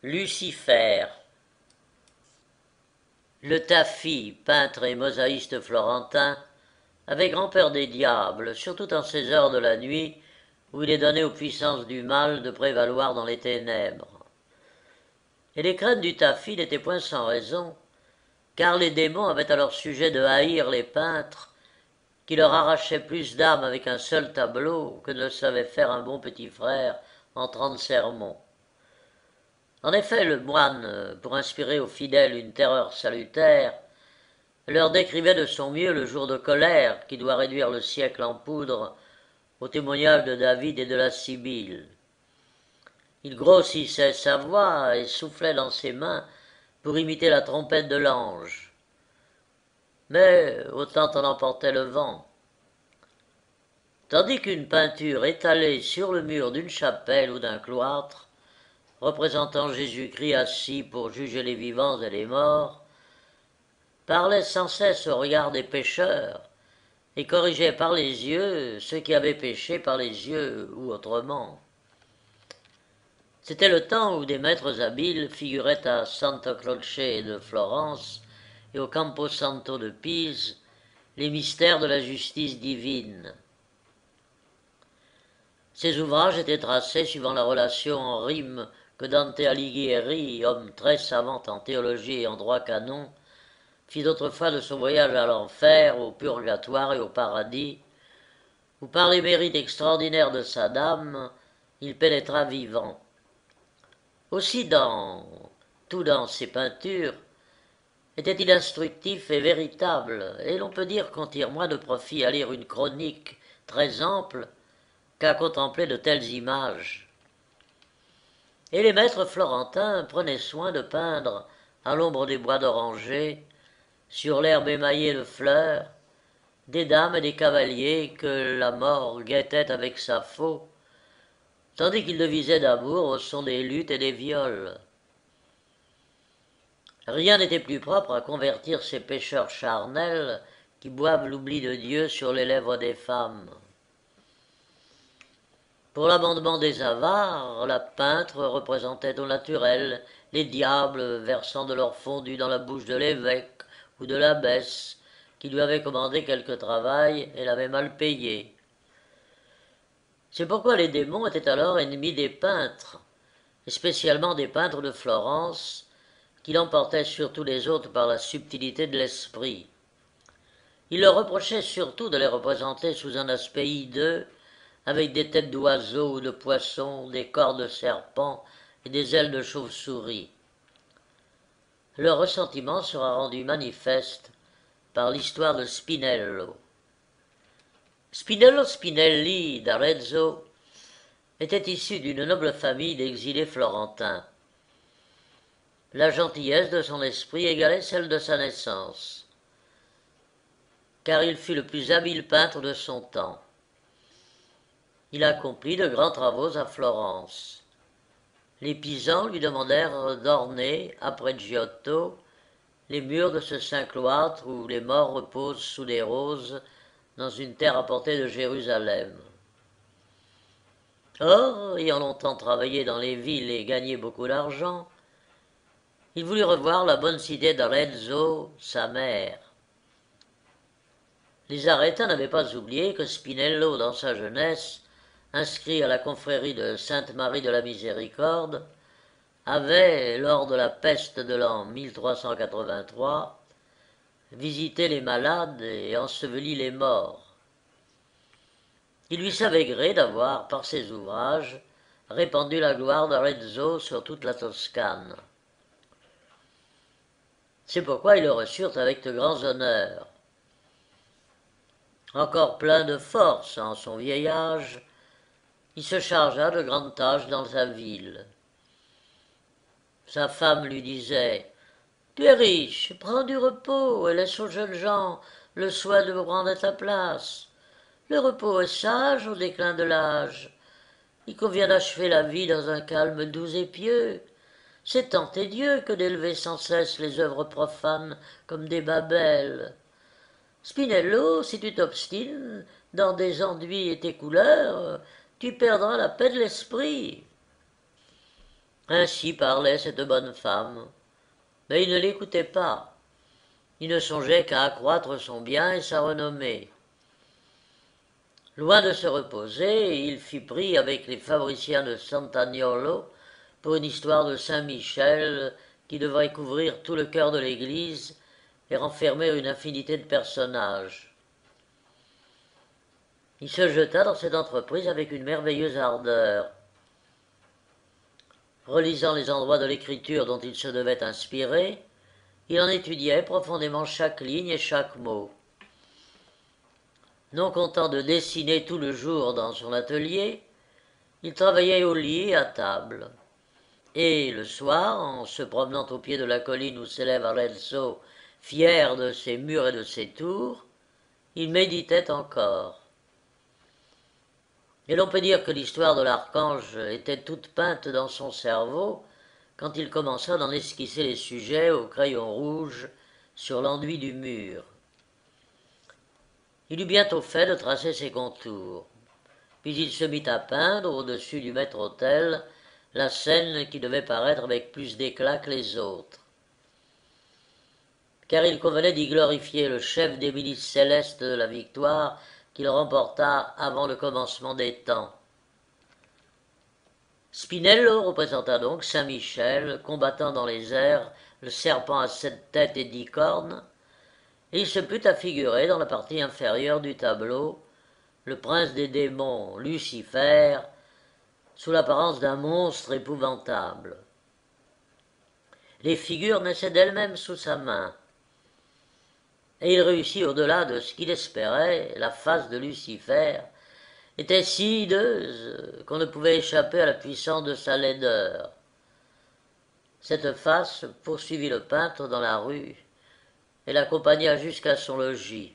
Lucifer. Le Tafi, peintre et mosaïste florentin, avait grand-peur des diables, surtout en ces heures de la nuit où il est donné aux puissances du mal de prévaloir dans les ténèbres. Et les craintes du Tafi n'étaient point sans raison, car les démons avaient alors sujet de haïr les peintres qui leur arrachaient plus d'âme avec un seul tableau que ne le savait faire un bon petit frère en 30 sermons. En effet, le moine, pour inspirer aux fidèles une terreur salutaire, leur décrivait de son mieux le jour de colère qui doit réduire le siècle en poudre au témoignage de David et de la Sibylle. Il grossissait sa voix et soufflait dans ses mains pour imiter la trompette de l'ange. Mais autant en emportait le vent. Tandis qu'une peinture étalée sur le mur d'une chapelle ou d'un cloître, représentant Jésus-Christ assis pour juger les vivants et les morts, parlait sans cesse au regard des pécheurs et corrigeait par les yeux ceux qui avaient péché par les yeux ou autrement. C'était le temps où des maîtres habiles figuraient à Santa Croce de Florence et au Campo Santo de Pise les mystères de la justice divine. Ces ouvrages étaient tracés suivant la relation en rime que Dante Alighieri, homme très savant en théologie et en droit canon, fit autrefois de son voyage à l'enfer, au purgatoire et au paradis, où par les mérites extraordinaires de sa dame, il pénétra vivant. Aussi tout dans ses peintures, était-il instructif et véritable, et l'on peut dire qu'on tire moins de profit à lire une chronique très ample qu'à contempler de telles images. Et les maîtres florentins prenaient soin de peindre, à l'ombre des bois d'orangers, sur l'herbe émaillée de fleurs, des dames et des cavaliers que la mort guettait avec sa faux, tandis qu'ils devisaient d'amour au son des luttes et des viols. Rien n'était plus propre à convertir ces pécheurs charnels qui boivent l'oubli de Dieu sur les lèvres des femmes. Pour l'amendement des avares, la peintre représentait au naturel les diables versant de leur fondu dans la bouche de l'évêque ou de l'abbesse qui lui avait commandé quelque travail et l'avait mal payé. C'est pourquoi les démons étaient alors ennemis des peintres, et spécialement des peintres de Florence, qui l'emportaient sur tous les autres par la subtilité de l'esprit. Il leur reprochait surtout de les représenter sous un aspect hideux, avec des têtes d'oiseaux ou de poissons, des corps de serpents et des ailes de chauve-souris. Leur ressentiment sera rendu manifeste par l'histoire de Spinello. Spinello Spinelli d'Arezzo était issu d'une noble famille d'exilés florentins. La gentillesse de son esprit égalait celle de sa naissance, car il fut le plus habile peintre de son temps. Il accomplit de grands travaux à Florence. Les Pisans lui demandèrent d'orner, après Giotto, les murs de ce saint cloître où les morts reposent sous des roses dans une terre apportée de Jérusalem. Or, ayant longtemps travaillé dans les villes et gagné beaucoup d'argent, il voulut revoir la bonne cité d'Arezzo, sa mère. Les Arétins n'avaient pas oublié que Spinello, dans sa jeunesse, inscrit à la confrérie de Sainte-Marie de la Miséricorde, avait, lors de la peste de l'an 1383, visité les malades et enseveli les morts. Il lui savait gré d'avoir, par ses ouvrages, répandu la gloire d'Arezzo sur toute la Toscane. C'est pourquoi ils le reçurent avec de grands honneurs. Encore plein de force en son vieil âge, il se chargea de grandes tâches dans sa ville. Sa femme lui disait « Tu es riche, prends du repos et laisse aux jeunes gens le soin de prendre ta place. Le repos est sage au déclin de l'âge. Il convient d'achever la vie dans un calme doux et pieux. C'est tant tedieux que d'élever sans cesse les œuvres profanes comme des babelles. Spinello, si tu t'obstines dans des enduits et tes couleurs, tu perdras la paix de l'esprit. » Ainsi parlait cette bonne femme. Mais il ne l'écoutait pas. Il ne songeait qu'à accroître son bien et sa renommée. Loin de se reposer, il fit prix avec les fabriciens de Sant'Agnolo pour une histoire de Saint-Michel qui devrait couvrir tout le cœur de l'église et renfermer une infinité de personnages. Il se jeta dans cette entreprise avec une merveilleuse ardeur. Relisant les endroits de l'écriture dont il se devait inspirer, il en étudiait profondément chaque ligne et chaque mot. Non content de dessiner tout le jour dans son atelier, il travaillait au lit et à table. Et le soir, en se promenant au pied de la colline où s'élève Arezzo, fier de ses murs et de ses tours, il méditait encore. Et l'on peut dire que l'histoire de l'archange était toute peinte dans son cerveau quand il commença d'en esquisser les sujets au crayon rouge sur l'enduit du mur. Il eut bientôt fait de tracer ses contours. Puis il se mit à peindre au-dessus du maître-autel la scène qui devait paraître avec plus d'éclat que les autres. Car il convenait d'y glorifier le chef des milices célestes de la victoire qu'il remporta avant le commencement des temps. Spinello représenta donc Saint Michel combattant dans les airs le serpent à 7 têtes et 10 cornes, et il se put à figurer dans la partie inférieure du tableau le prince des démons, Lucifer, sous l'apparence d'un monstre épouvantable. Les figures naissaient d'elles-mêmes sous sa main, et il réussit au-delà de ce qu'il espérait. La face de Lucifer était si hideuse qu'on ne pouvait échapper à la puissance de sa laideur. Cette face poursuivit le peintre dans la rue et l'accompagna jusqu'à son logis.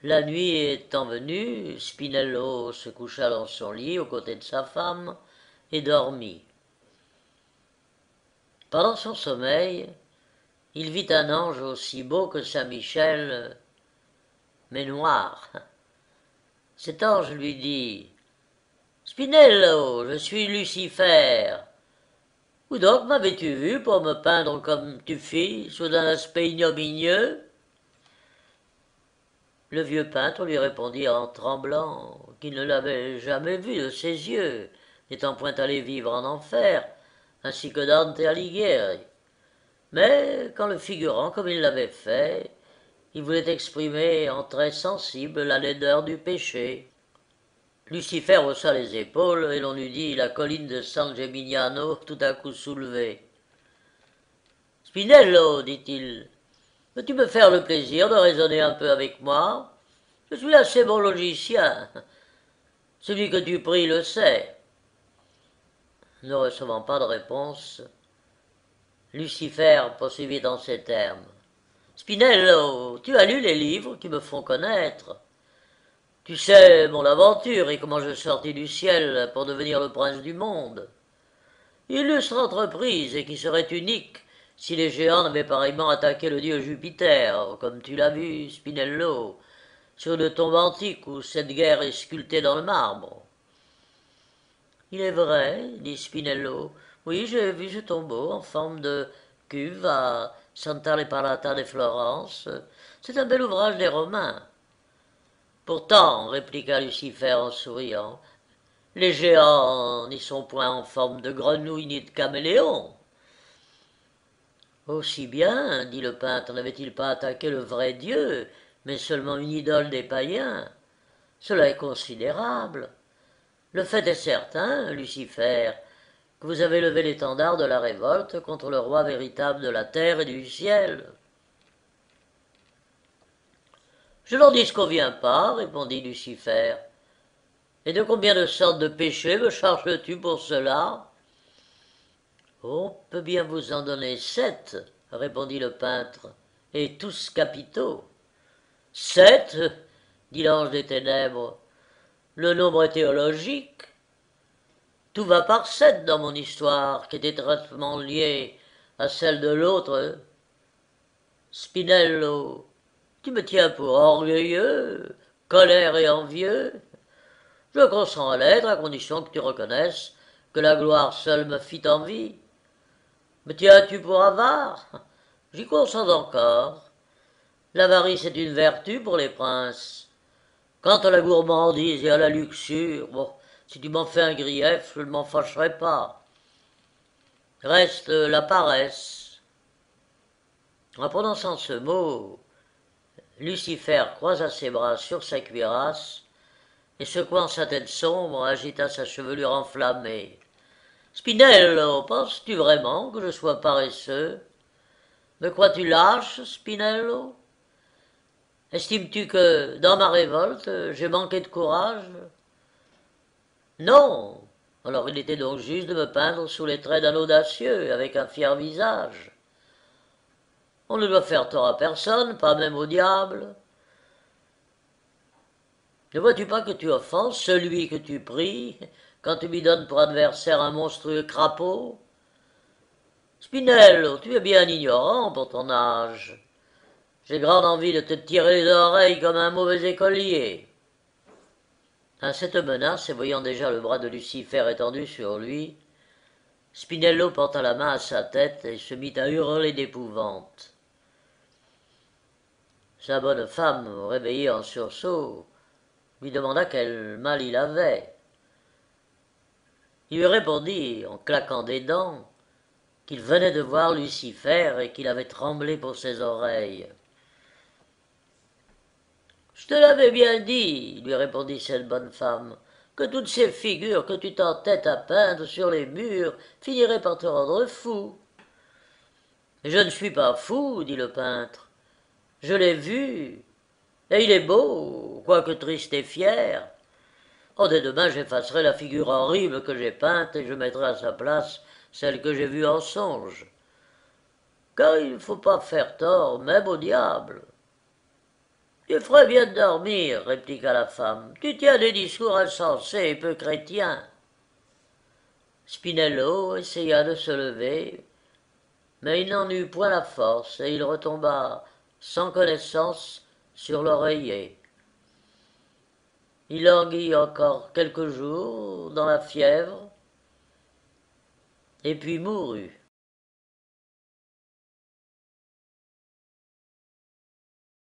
La nuit étant venue, Spinello se coucha dans son lit aux côtés de sa femme et dormit. Pendant son sommeil, il vit un ange aussi beau que Saint Michel, mais noir. Cet ange lui dit « Spinello, je suis Lucifer. Où donc m'avais-tu vu pour me peindre comme tu fis, sous un aspect ignominieux ?» Le vieux peintre lui répondit en tremblant qu'il ne l'avait jamais vu de ses yeux, n'étant point allé vivre en enfer, ainsi que Dante Alighieri. Mais quand le figurant, comme il l'avait fait, il voulait exprimer en traits sensibles la laideur du péché. Lucifer haussa les épaules et l'on eût dit la colline de San Gemignano tout à coup soulevée. « Spinello, dit-il, veux-tu me faire le plaisir de raisonner un peu avec moi? Je suis assez bon logicien. Celui que tu pries le sait. » Ne recevant pas de réponse, Lucifer poursuivit dans ces termes. « Spinello, tu as lu les livres qui me font connaître. Tu sais mon aventure et comment je sortis du ciel pour devenir le prince du monde. Illustre entreprise et qui serait unique si les géants n'avaient pareillement attaqué le dieu Jupiter, comme tu l'as vu, Spinello, sur une tombe antique où cette guerre est sculptée dans le marbre. » « Il est vrai, dit Spinello, oui, j'ai vu ce tombeau en forme de cuve à Santa Reparata de Florence. C'est un bel ouvrage des Romains. » « Pourtant, répliqua Lucifer en souriant, les géants n'y sont point en forme de grenouille ni de caméléon. » « Aussi bien, dit le peintre, n'avait-il pas attaqué le vrai Dieu, mais seulement une idole des païens? Cela est considérable. Le fait est certain, Lucifer, que vous avez levé l'étendard de la révolte contre le roi véritable de la terre et du ciel. » « Je n'en disconviens pas, répondit Lucifer. Et de combien de sortes de péchés me charges-tu pour cela? » « On peut bien vous en donner 7, répondit le peintre, et tous capitaux. 7, dit l'ange des ténèbres, le nombre est théologique. Tout va par 7 dans mon histoire, qui est étroitement liée à celle de l'autre. Spinello, tu me tiens pour orgueilleux, colère et envieux. Je consens à l'être à condition que tu reconnaisses que la gloire seule me fit envie. Me tiens-tu pour avare? J'y consens encore. L'avarice est une vertu pour les princes. Quant à la gourmandise et à la luxure, bon, si tu m'en fais un grief, je ne m'en fâcherai pas. Reste la paresse. En prononçant ce mot, Lucifer croisa ses bras sur sa cuirasse et secouant sa tête sombre, agita sa chevelure enflammée. Spinello, penses-tu vraiment que je sois paresseux? Me crois-tu lâche, Spinello? Estimes-tu que, dans ma révolte, j'ai manqué de courage? Non. Alors il était donc juste de me peindre sous les traits d'un audacieux, avec un fier visage. On ne doit faire tort à personne, pas même au diable. Ne vois-tu pas que tu offenses celui que tu pries, quand tu lui donnes pour adversaire un monstrueux crapaud? Spinello, tu es bien ignorant pour ton âge. J'ai grande envie de te tirer les oreilles comme un mauvais écolier. À cette menace, et voyant déjà le bras de Lucifer étendu sur lui, Spinello porta la main à sa tête et se mit à hurler d'épouvante. Sa bonne femme, réveillée en sursaut, lui demanda quel mal il avait. Il lui répondit, en claquant des dents, qu'il venait de voir Lucifer et qu'il avait tremblé pour ses oreilles. Je te l'avais bien dit, lui répondit cette bonne femme, que toutes ces figures que tu t'entêtes à peindre sur les murs finiraient par te rendre fou. Je ne suis pas fou, dit le peintre. Je l'ai vu, et il est beau, quoique triste et fier. Oh, dès demain, j'effacerai la figure horrible que j'ai peinte et je mettrai à sa place celle que j'ai vue en songe. Car il ne faut pas faire tort, même au diable. Tu ferais bien de dormir, répliqua la femme. Tu tiens des discours insensés et peu chrétiens. Spinello essaya de se lever, mais il n'en eut point la force et il retomba sans connaissance sur l'oreiller. Il languit encore quelques jours dans la fièvre et puis mourut.